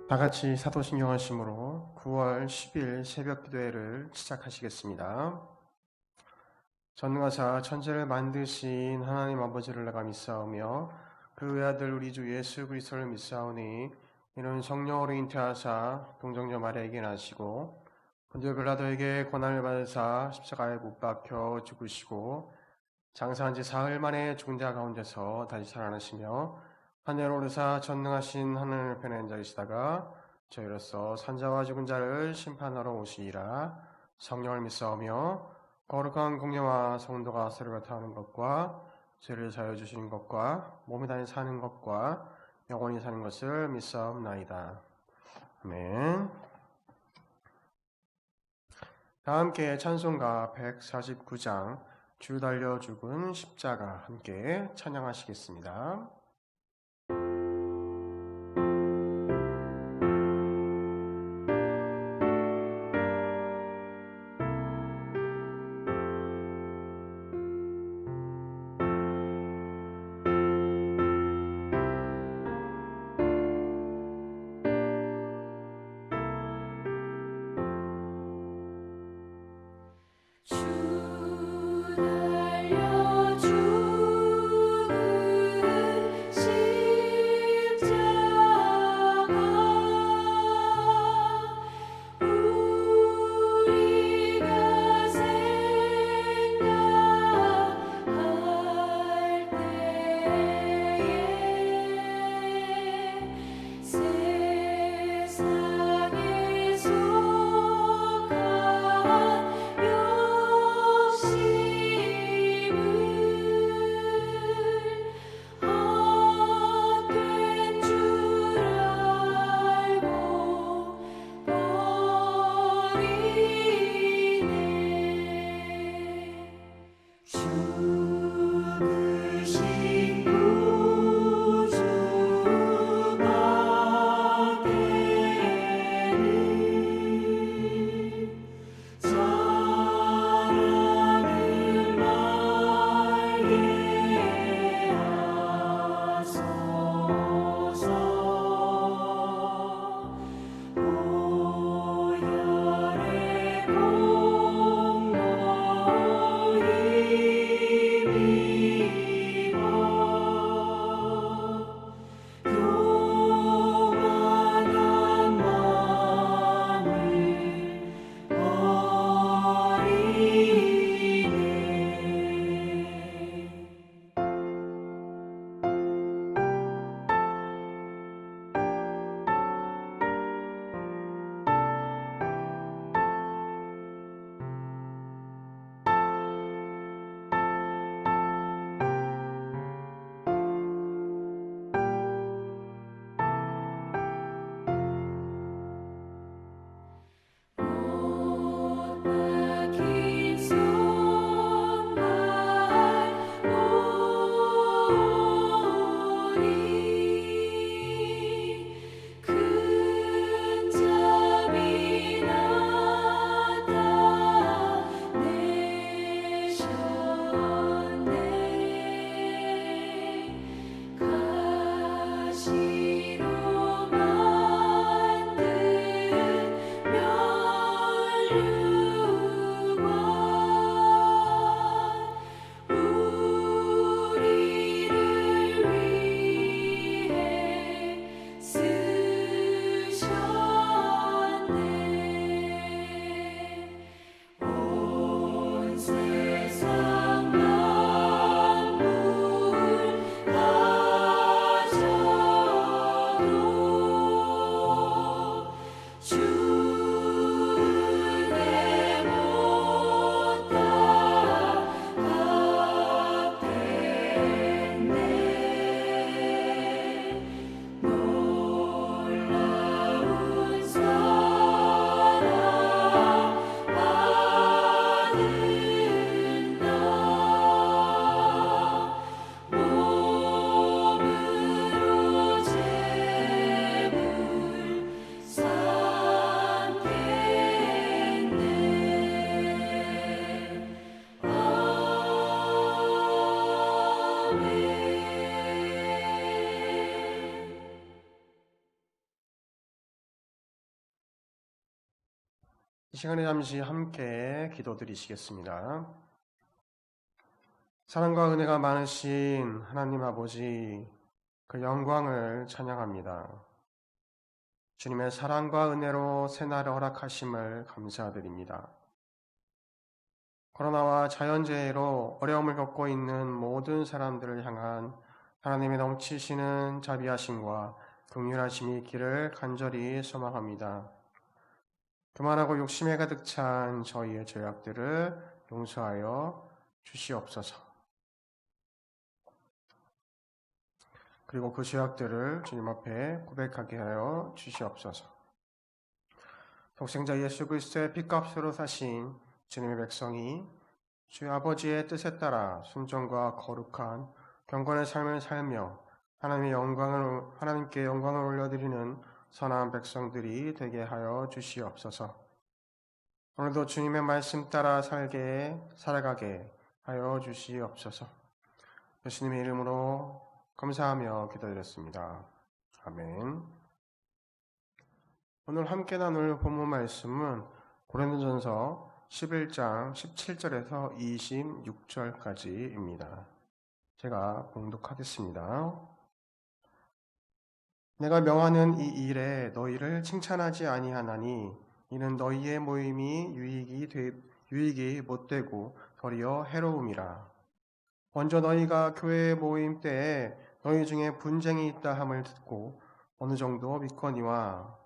다 같이 사도신경을 심으로 9월 10일 새벽 기도회를 시작하시겠습니다. 전능하사 천지를 만드신 하나님 아버지를 내가 믿사오며 그 외아들 우리 주 예수 그리스도를 믿사오니 이는 성령으로 잉태하사 동정녀 마리아에게 나시고 본디오 빌라도에게 고난을 받으사 십자가에 못 박혀 죽으시고 장사한 지 사흘 만에 죽은 자 가운데서 다시 살아나시며 하늘로 오르사 전능하신 하늘 편에 앉아 계시다가 저희로서 산자와 죽은 자를 심판하러 오시리라. 성령을 믿사오며 거룩한 공예와 성도가 서로를 타는 것과 죄를 사여 주시는 것과 몸이 다니 사는 것과 영원히 사는 것을 믿사옵나이다. 아멘. 다 함께 찬송가 149장 주 달려 죽은 십자가 함께 찬양하시겠습니다. 세상 만물 가져 이 시간에 잠시 함께 기도드리시겠습니다. 사랑과 은혜가 많으신 하나님 아버지, 그 영광을 찬양합니다. 주님의 사랑과 은혜로 새날을 허락하심을 감사드립니다. 코로나와 자연재해로 어려움을 겪고 있는 모든 사람들을 향한 하나님의 넘치시는 자비하심과 긍휼하심이 있기를 간절히 소망합니다. 교만하고 욕심에 가득 찬 저희의 죄악들을 용서하여 주시옵소서. 그리고 그 죄악들을 주님 앞에 고백하게 하여 주시옵소서. 독생자 예수 그리스도의 피값으로 사신 주님의 백성이 주 아버지의 뜻에 따라 순종과 거룩한 경건의 삶을 살며 하나님께 영광을 올려드리는 선한 백성들이 되게 하여 주시옵소서. 오늘도 주님의 말씀 따라 살아가게 하여 주시옵소서. 예수님의 이름으로 감사하며 기도드렸습니다. 아멘. 오늘 함께 나눌 본문 말씀은 고린도전서 11장 17절에서 26절까지입니다. 제가 봉독하겠습니다. 내가 명하는 이 일에 너희를 칭찬하지 아니하나니 이는 너희의 모임이 유익이 못되고 도리어 해로움이라. 먼저 너희가 교회 모임 때에 너희 중에 분쟁이 있다 함을 듣고 어느 정도 믿거니와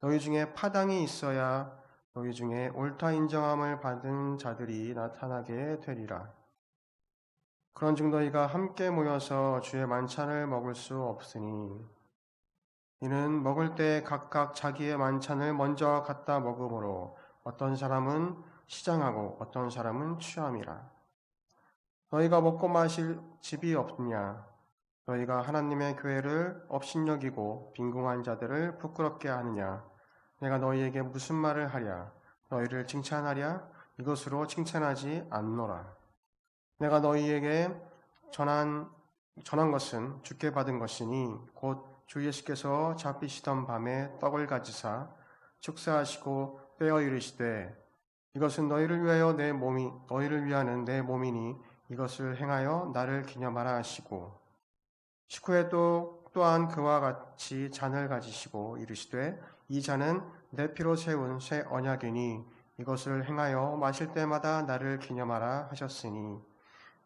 너희 중에 파당이 있어야 너희 중에 옳다 인정함을 받은 자들이 나타나게 되리라. 그런즉 너희가 함께 모여서 주의 만찬을 먹을 수 없으니 이는 먹을 때 각각 자기의 만찬을 먼저 갖다 먹으므로 어떤 사람은 시장하고 어떤 사람은 취함이라. 너희가 먹고 마실 집이 없느냐? 너희가 하나님의 교회를 업신여기고 빈궁한 자들을 부끄럽게 하느냐? 내가 너희에게 무슨 말을 하랴? 너희를 칭찬하랴? 이것으로 칭찬하지 않노라. 내가 너희에게 전한 것은 주께 받은 것이니 곧 주 예수께서 잡히시던 밤에 떡을 가지사 축사하시고 떼어 이르시되 이것은 너희를 위하는 내 몸이니 이것을 행하여 나를 기념하라 하시고 식후에 또한 그와 같이 잔을 가지시고 이르시되 이 잔은 내 피로 세운 새 언약이니 이것을 행하여 마실 때마다 나를 기념하라 하셨으니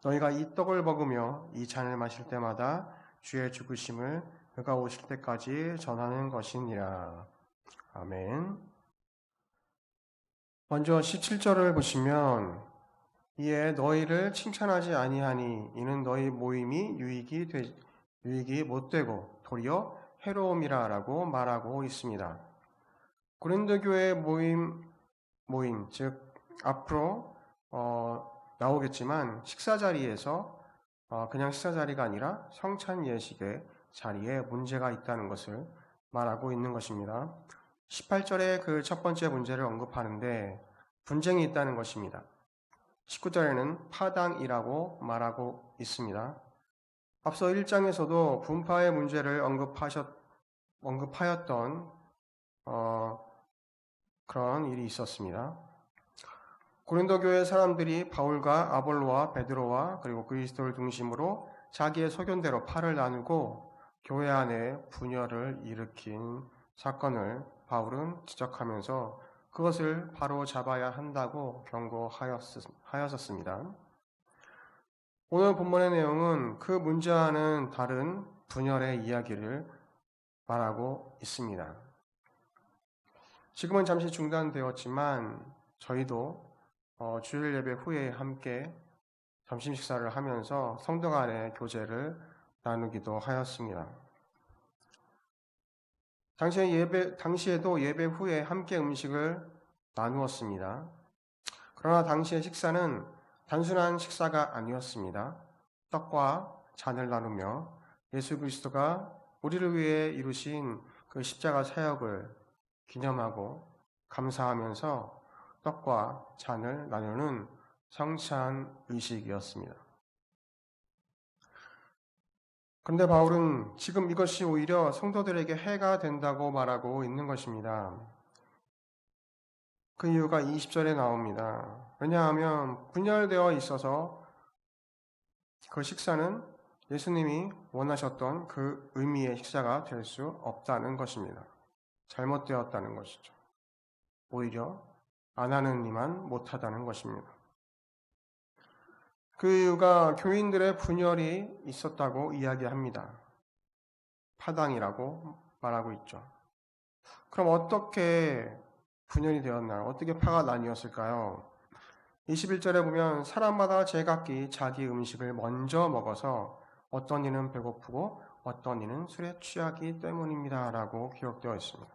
너희가 이 떡을 먹으며 이 잔을 마실 때마다 주의 죽으심을 그가 오실 때까지 전하는 것이니라. 아멘. 먼저 17절을 보시면 이에 너희를 칭찬하지 아니하니 이는 너희 모임이 유익이 못되고 도리어 해로움이라 라고 말하고 있습니다. 고린도 교회 모임 즉 앞으로 나오겠지만 식사 자리에서 그냥 식사 자리가 아니라 성찬 예식의 자리에 문제가 있다는 것을 말하고 있는 것입니다. 18절에 그 첫 번째 문제를 언급하는데 분쟁이 있다는 것입니다. 19절에는 파당이라고 말하고 있습니다. 앞서 1장에서도 분파의 문제를 언급하였던 그런 일이 있었습니다. 고린도 교회 사람들이 바울과 아볼로와 베드로와 그리고 그리스도를 중심으로 자기의 소견대로 팔을 나누고 교회 안에 분열을 일으킨 사건을 바울은 지적하면서 그것을 바로 잡아야 한다고 경고하였었습니다. 오늘 본문의 내용은 그 문제와는 다른 분열의 이야기를 말하고 있습니다. 지금은 잠시 중단되었지만 저희도 주일 예배 후에 함께 점심 식사를 하면서 성도 간의 교제를 나누기도 하였습니다. 당시에도 예배 후에 함께 음식을 나누었습니다. 그러나 당시의 식사는 단순한 식사가 아니었습니다. 떡과 잔을 나누며 예수 그리스도가 우리를 위해 이루신 그 십자가 사역을 기념하고 감사하면서 떡과 잔을 나누는 성찬 의식이었습니다. 그런데 바울은 지금 이것이 오히려 성도들에게 해가 된다고 말하고 있는 것입니다. 그 이유가 20절에 나옵니다. 왜냐하면 분열되어 있어서 그 식사는 예수님이 원하셨던 그 의미의 식사가 될 수 없다는 것입니다. 잘못되었다는 것이죠. 오히려 안 하는 이만 못하다는 것입니다. 그 이유가 교인들의 분열이 있었다고 이야기합니다. 파당이라고 말하고 있죠. 그럼 어떻게 분열이 되었나요? 어떻게 파가 나뉘었을까요? 21절에 보면 사람마다 제각기 자기 음식을 먼저 먹어서 어떤 이는 배고프고 어떤 이는 술에 취하기 때문입니다. 라고 기록되어 있습니다.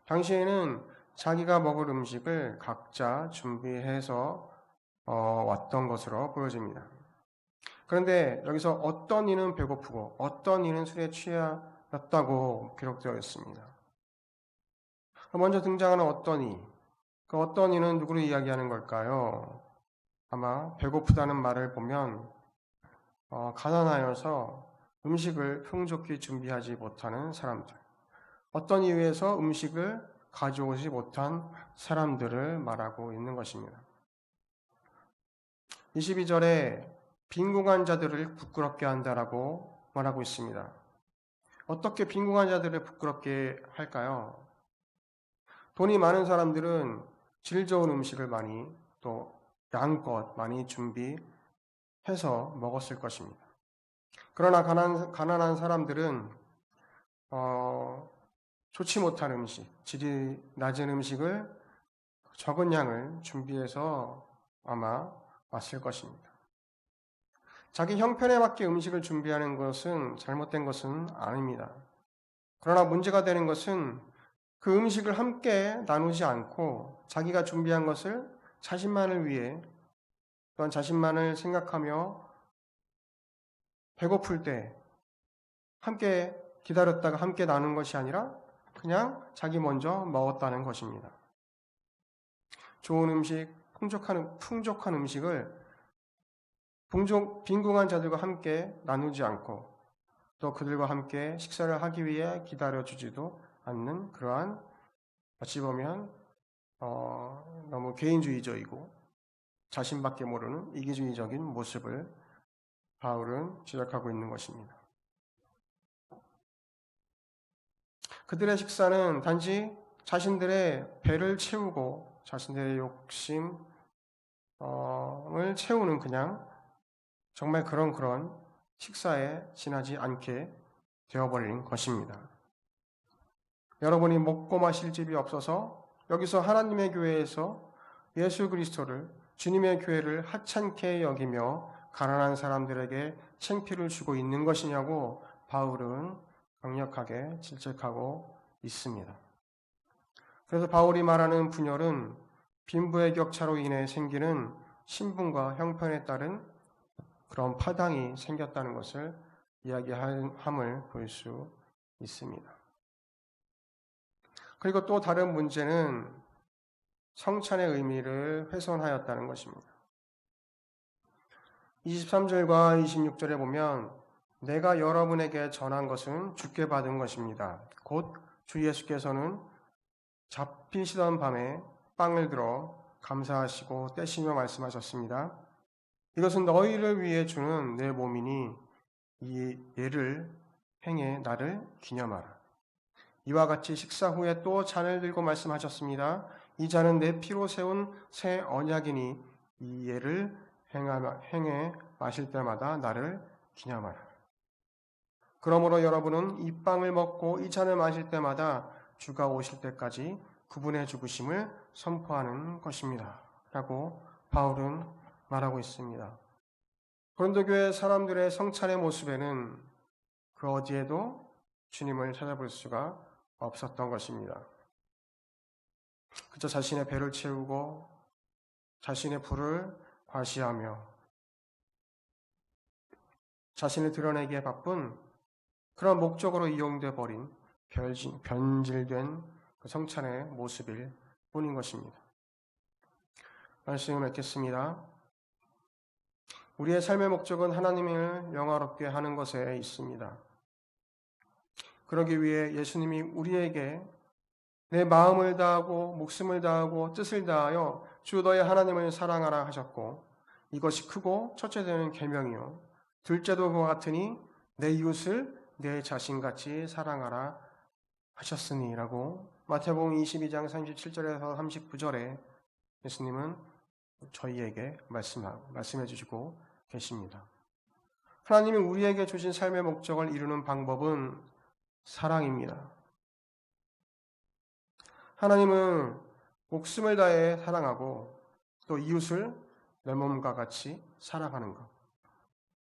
당시에는 자기가 먹을 음식을 각자 준비해서 왔던 것으로 보여집니다. 그런데 여기서 어떤 이는 배고프고 어떤 이는 술에 취하였다고 기록되어 있습니다. 먼저 등장하는 어떤 이, 그 어떤 이는 누구를 이야기하는 걸까요? 아마 배고프다는 말을 보면 가난하여서 음식을 풍족히 준비하지 못하는 사람들, 어떤 이유에서 음식을 가져오지 못한 사람들을 말하고 있는 것입니다. 22절에 빈궁한 자들을 부끄럽게 한다라고 말하고 있습니다. 어떻게 빈궁한 자들을 부끄럽게 할까요? 돈이 많은 사람들은 질 좋은 음식을 많이 또 양껏 많이 준비해서 먹었을 것입니다. 그러나 가난한 사람들은 좋지 못한 음식, 질이 낮은 음식을 적은 양을 준비해서 아마 왔을 것입니다. 자기 형편에 맞게 음식을 준비하는 것은 잘못된 것은 아닙니다. 그러나 문제가 되는 것은 그 음식을 함께 나누지 않고 자기가 준비한 것을 자신만을 위해 또한 자신만을 생각하며 배고플 때 함께 기다렸다가 함께 나눈 것이 아니라 그냥 자기 먼저 먹었다는 것입니다. 좋은 음식, 풍족한 음식을 빈궁한 자들과 함께 나누지 않고 또 그들과 함께 식사를 하기 위해 기다려주지도 않는 그러한 어찌 보면 너무 개인주의적이고 자신밖에 모르는 이기주의적인 모습을 바울은 지적하고 있는 것입니다. 그들의 식사는 단지 자신들의 배를 채우고 자신들의 욕심을 채우는 그냥 정말 그런 식사에 지나지 않게 되어버린 것입니다. 여러분이 먹고 마실 집이 없어서 여기서 하나님의 교회에서 예수 그리스도를 주님의 교회를 하찮게 여기며 가난한 사람들에게 창피를 주고 있는 것이냐고 바울은 강력하게 질책하고 있습니다. 그래서 바울이 말하는 분열은 빈부의 격차로 인해 생기는 신분과 형편에 따른 그런 파당이 생겼다는 것을 이야기함을 볼 수 있습니다. 그리고 또 다른 문제는 성찬의 의미를 훼손하였다는 것입니다. 23절과 26절에 보면 내가 여러분에게 전한 것은 주께 받은 것입니다. 곧 주 예수께서는 잡히시던 밤에 빵을 들어 감사하시고 떼시며 말씀하셨습니다. 이것은 너희를 위해 주는 내 몸이니 이 예를 행해 나를 기념하라. 이와 같이 식사 후에 또 잔을 들고 말씀하셨습니다. 이 잔은 내 피로 세운 새 언약이니 이 예를 행해 마실 때마다 나를 기념하라. 그러므로 여러분은 이 빵을 먹고 이 잔을 마실 때마다 주가 오실 때까지 그분의 죽으심을 선포하는 것입니다. 라고 바울은 말하고 있습니다. 고린도 교회 사람들의 성찬의 모습에는 그 어디에도 주님을 찾아볼 수가 없었던 것입니다. 그저 자신의 배를 채우고 자신의 부를 과시하며 자신을 드러내기에 바쁜 그런 목적으로 이용돼 버린 변질된 그 성찬의 모습일 뿐인 것입니다. 말씀을 맺겠습니다. 우리의 삶의 목적은 하나님을 영화롭게 하는 것에 있습니다. 그러기 위해 예수님이 우리에게 내 마음을 다하고 목숨을 다하고 뜻을 다하여 주 너의 하나님을 사랑하라 하셨고 이것이 크고 첫째 되는 계명이요 둘째도 그와 같으니 내 이웃을 내 자신같이 사랑하라 하셨으니라고 마태복음 22장 37절에서 39절에 예수님은 저희에게 말씀해 주시고 계십니다. 하나님이 우리에게 주신 삶의 목적을 이루는 방법은 사랑입니다. 하나님은 목숨을 다해 사랑하고 또 이웃을 내 몸과 같이 사랑하는 것.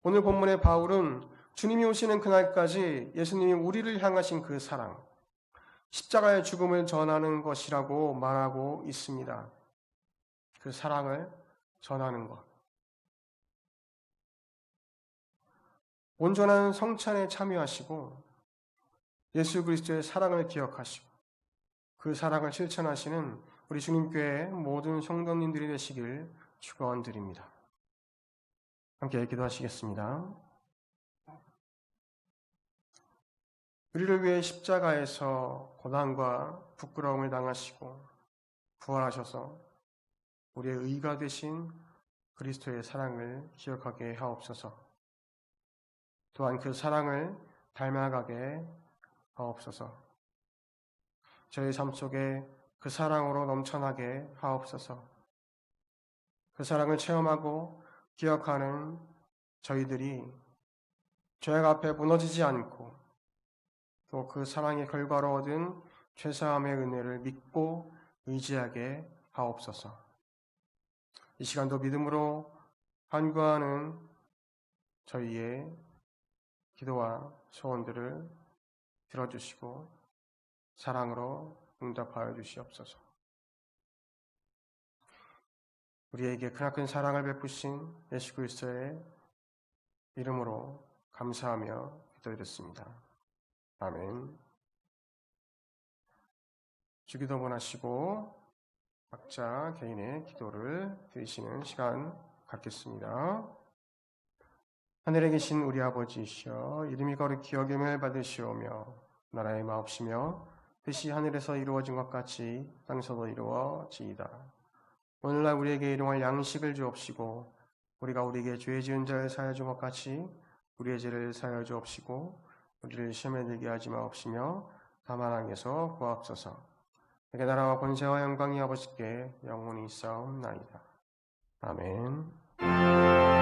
오늘 본문의 바울은 주님이 오시는 그날까지 예수님이 우리를 향하신 그 사랑, 십자가의 죽음을 전하는 것이라고 말하고 있습니다. 그 사랑을 전하는 것. 온전한 성찬에 참여하시고 예수 그리스도의 사랑을 기억하시고 그 사랑을 실천하시는 우리 주님교회의 모든 성도님들이 되시길 축원드립니다. 함께 기도하시겠습니다. 우리를 위해 십자가에서 고난과 부끄러움을 당하시고 부활하셔서 우리의 의가 되신 그리스도의 사랑을 기억하게 하옵소서. 또한 그 사랑을 닮아가게 하옵소서. 저희 삶 속에 그 사랑으로 넘쳐나게 하옵소서. 그 사랑을 체험하고 기억하는 저희들이 죄악 앞에 무너지지 않고 또 그 사랑의 결과로 얻은 죄사함의 은혜를 믿고 의지하게 하옵소서. 이 시간도 믿음으로 간구하는 저희의 기도와 소원들을 들어주시고 사랑으로 응답하여 주시옵소서. 우리에게 크나큰 사랑을 베푸신 예수 그리스도의 이름으로 감사하며 기도드렸습니다. 아멘. 주기도문 하시고 각자 개인의 기도를 드리시는 시간 갖겠습니다. 하늘에 계신 우리 아버지이시여 이름이 거룩히 여김을 받으시오며 나라의 마옵시며 뜻이 하늘에서 이루어진 것 같이 땅에서도 이루어지이다. 오늘날 우리에게 일용할 양식을 주옵시고 우리가 우리에게 죄 지은 자를 사하여 준 것 같이 우리의 죄를 사하여 주옵시고 우리를 시험에 들게 하지 마옵시며 다만 악에서 구하옵소서. 내게 나라와 권세와 영광이 아버지께 영원히 있사옵나이다. 아멘.